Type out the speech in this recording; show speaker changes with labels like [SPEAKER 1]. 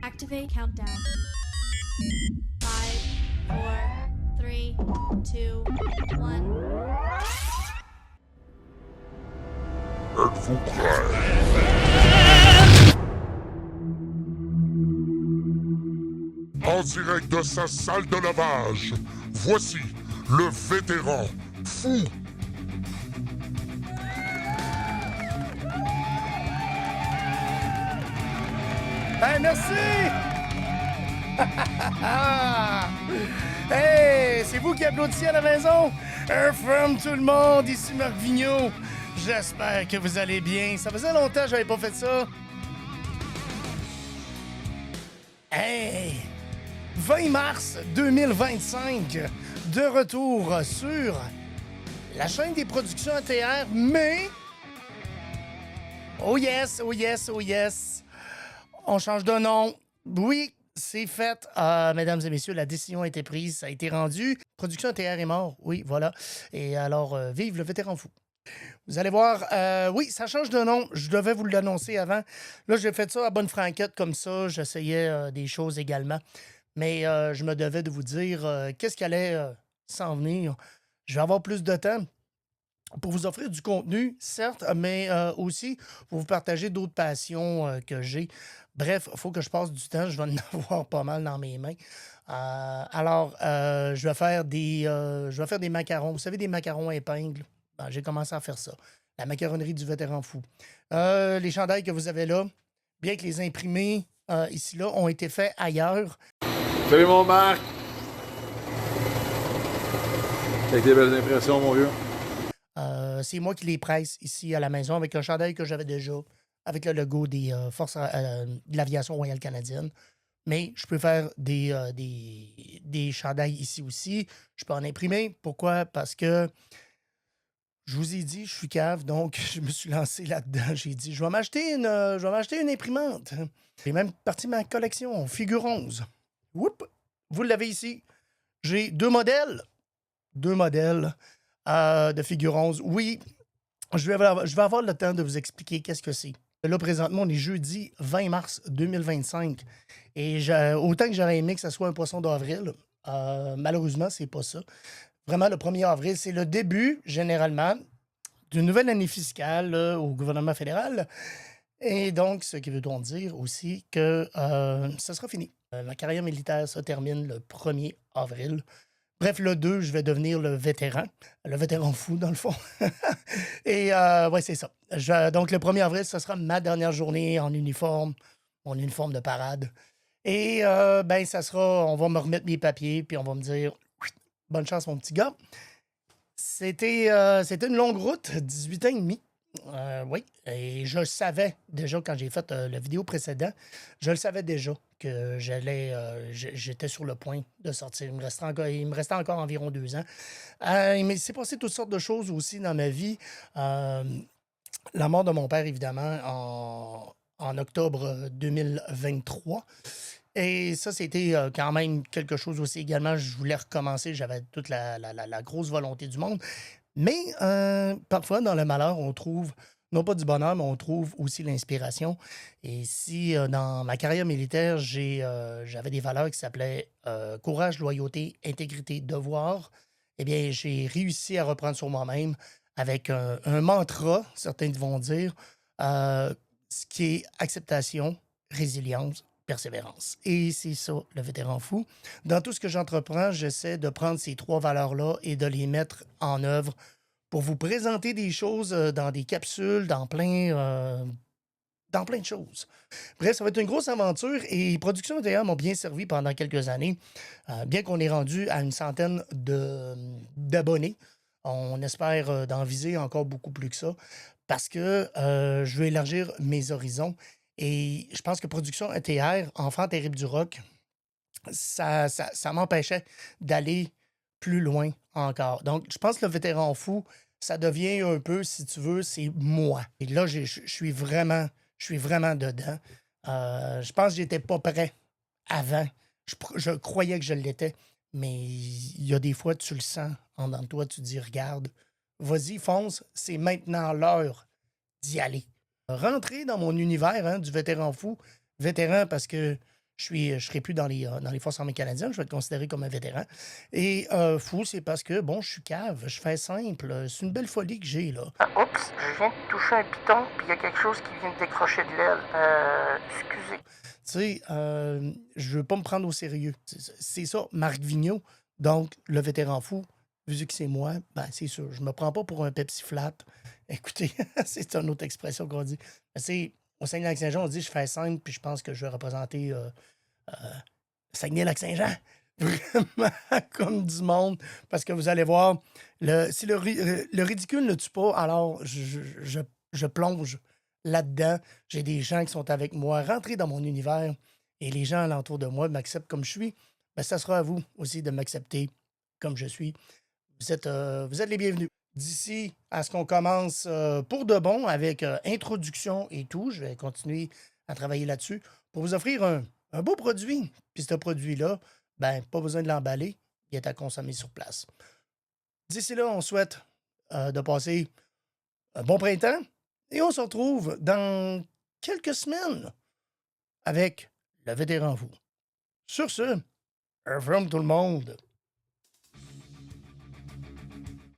[SPEAKER 1] Activate countdown. 5, 4, 3, 2, 1.
[SPEAKER 2] Êtes-vous prêts? En direct de sa salle de lavage, voici le vétéran fou.
[SPEAKER 3] Hey, merci! Hey, c'est vous qui applaudissez à la maison? From tout le monde, ici Marc Vigneault. J'espère que vous allez bien. Ça faisait longtemps que j'avais pas fait ça. Hey! 20 mars 2025, de retour sur la chaîne des productions ATR, mais... Oh yes, oh yes, oh yes! On change de nom. Oui, c'est fait. Mesdames et messieurs, la décision a été prise, ça a été rendu. Production ATR est mort, oui, voilà. Et alors, vive le vétéran fou. Vous allez voir, oui, ça change de nom. Je devais vous l'annoncer avant. Là, j'ai fait ça à bonne franquette comme ça. J'essayais des choses également. Mais je me devais de vous dire qu'est-ce qui allait s'en venir. Je vais avoir plus de temps pour vous offrir du contenu, certes, mais aussi pour vous partager d'autres passions que j'ai. Bref, il faut que je passe du temps. Je vais en avoir pas mal dans mes mains. Alors, je vais faire des macarons. Vous savez, des macarons à épingles? Ben, j'ai commencé à faire ça. La macaronerie du vétéran fou. Les chandails que vous avez là, bien que les imprimés ici, là, ont été faits ailleurs.
[SPEAKER 4] Salut mon Marc! Avec des belles impressions, mon vieux.
[SPEAKER 3] C'est moi qui les presse ici à la maison avec un chandail que j'avais déjà, avec le logo des forces de l'aviation royale canadienne. Mais je peux faire des chandails ici aussi. Je peux en imprimer. Pourquoi? Parce que je vous ai dit, je suis cave, donc je me suis lancé là-dedans. J'ai dit, je vais m'acheter une imprimante. J'ai même parti ma collection, figure 11. Whoop! Vous l'avez ici. J'ai deux modèles. De figure 11. Oui, je vais avoir le temps de vous expliquer qu'est-ce que c'est. Là, présentement, on est jeudi 20 mars 2025. Et autant que j'aurais aimé que ce soit un poisson d'avril, malheureusement, c'est pas ça. Vraiment, le 1er avril, c'est le début, généralement, d'une nouvelle année fiscale là, au gouvernement fédéral. Et donc, ce qui veut donc dire aussi que ça sera fini. Ma carrière militaire se termine le 1er avril. Bref, le 2, je vais devenir le vétéran fou, dans le fond. Et ouais, c'est ça. Donc, le 1er avril, ce sera ma dernière journée en uniforme, mon uniforme de parade. Et ben, ça sera, on va me remettre mes papiers, puis on va me dire, bonne chance, mon petit gars. C'était une longue route, 18 ans et demi. Oui, et je le savais déjà quand j'ai fait le vidéo précédent, je le savais déjà que j'étais sur le point de sortir. Il me restait encore environ 2 ans. Il s'est passé toutes sortes de choses aussi dans ma vie. La mort de mon père, évidemment, en octobre 2023. Et ça, c'était quand même quelque chose aussi également. Je voulais recommencer. J'avais toute la grosse volonté du monde. Mais parfois, dans le malheur, on trouve, non pas du bonheur, mais on trouve aussi l'inspiration. Et si dans ma carrière militaire, j'avais des valeurs qui s'appelaient courage, loyauté, intégrité, devoir, eh bien, j'ai réussi à reprendre sur moi-même avec un mantra, certains vont dire, ce qui est acceptation, résilience, persévérance. Et c'est ça, le vétéran fou. Dans tout ce que j'entreprends, j'essaie de prendre ces 3 valeurs-là et de les mettre en œuvre pour vous présenter des choses dans des capsules, dans plein de choses. Bref, ça va être une grosse aventure et Productions ATR m'ont bien servi pendant quelques années. Bien qu'on ait rendu à une centaine d'abonnés, on espère d'en viser encore beaucoup plus que ça parce que je veux élargir mes horizons. Et je pense que Production ATR, Enfant terrible du rock, ça m'empêchait d'aller plus loin encore. Donc, je pense que le vétéran fou, ça devient un peu, si tu veux, c'est moi. Et là, je suis vraiment dedans. Je pense que j'étais pas prêt avant. Je croyais que je l'étais, mais il y a des fois, tu le sens en dedans de toi, tu te dis, regarde, vas-y, fonce, c'est maintenant l'heure d'y aller. Rentrer dans mon univers du vétéran fou. Vétéran parce que je serai plus dans les Forces armées canadiennes, je vais être considéré comme un vétéran. Et fou, c'est parce que, bon, je suis cave, je fais simple. C'est une belle folie que j'ai, là.
[SPEAKER 5] Ah, oups, je viens de toucher un piton, puis il y a quelque chose qui vient de décrocher de l'aile. Excusez.
[SPEAKER 3] Tu sais, je veux pas me prendre au sérieux. C'est ça, Marc Vigneault, donc le vétéran fou, vu que c'est moi, ben c'est sûr, je me prends pas pour un Pepsi flat. Écoutez, c'est une autre expression qu'on dit. Mais c'est, au Saguenay-Lac-Saint-Jean, on dit je fais simple, puis je pense que je vais représenter Saguenay-Lac-Saint-Jean. Vraiment comme du monde. Parce que vous allez voir, si le ridicule ne tue pas, alors je plonge là-dedans. J'ai des gens qui sont avec moi, rentrés dans mon univers, et les gens alentour de moi m'acceptent comme je suis. Ben, ça sera à vous aussi de m'accepter comme je suis. Vous êtes les bienvenus. D'ici à ce qu'on commence pour de bon avec introduction et tout, je vais continuer à travailler là-dessus pour vous offrir un beau produit. Puis ce produit-là, ben, pas besoin de l'emballer, il est à consommer sur place. D'ici là, on souhaite de passer un bon printemps et on se retrouve dans quelques semaines avec le vétéran vous. Sur ce, from tout le monde.